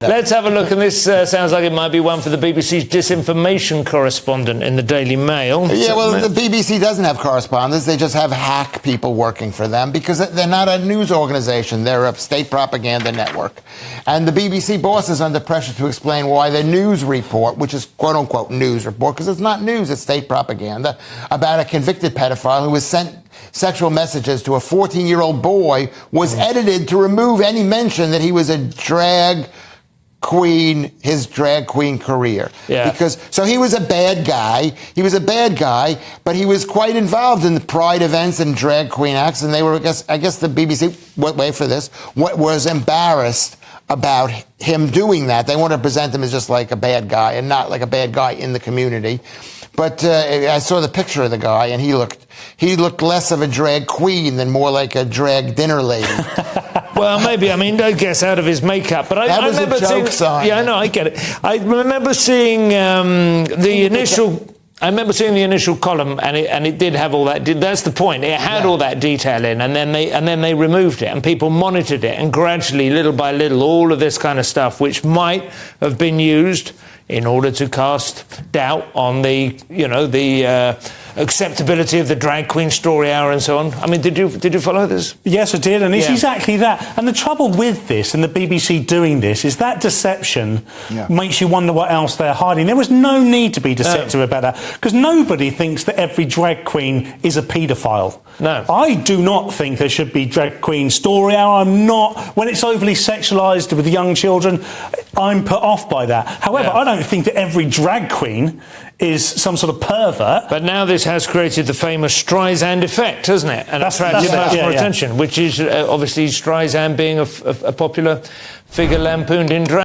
Let's have a look, and this sounds like it might be one for the BBC's disinformation correspondent in the Daily Mail. Yeah, well, the BBC doesn't have correspondents. They just have hack people working for them because they're not a news organization. They're a state propaganda network. And the BBC boss is under pressure to explain why the news report, which is quote-unquote news report, because it's not news, it's state propaganda, about a convicted pedophile who was sent sexual messages to a 14-year-old boy was edited to remove any mention that he was a drag queen, his drag queen career. Yeah. So he was a bad guy. But he was quite involved in the pride events and drag queen acts, and they were, I guess the BBC, wait for this, was embarrassed about him doing that. They wanted to present him as just like a bad guy and not like a bad guy in the community. But I saw the picture of the guy, and he looked less of a drag queen than more like a drag dinner lady. Well, maybe. I mean, I guess out of his makeup. But I remember seeing. Yeah, I know. I get it. I remember seeing the initial. I remember seeing the initial column, and it did have all that. That's the point. It had all that detail in, and then they removed it, and people monitored it, and gradually, little by little, all of this kind of stuff, which might have been used in order to cast doubt on the acceptability of the drag queen story hour and so on. I mean, did you follow this? Yes, I did, and it's exactly that. And the trouble with this and the BBC doing this is that deception makes you wonder what else they're hiding. There was no need to be deceptive about that, because nobody thinks that every drag queen is a paedophile. No. I do not think there should be drag queen story hour. I'm not. When it's overly sexualised with young children, I'm put off by that. However, I don't think that every drag queen is some sort of pervert. But now this has created the famous Streisand effect, hasn't it? And attracted much more attention, which is obviously Streisand being a popular figure lampooned in drag.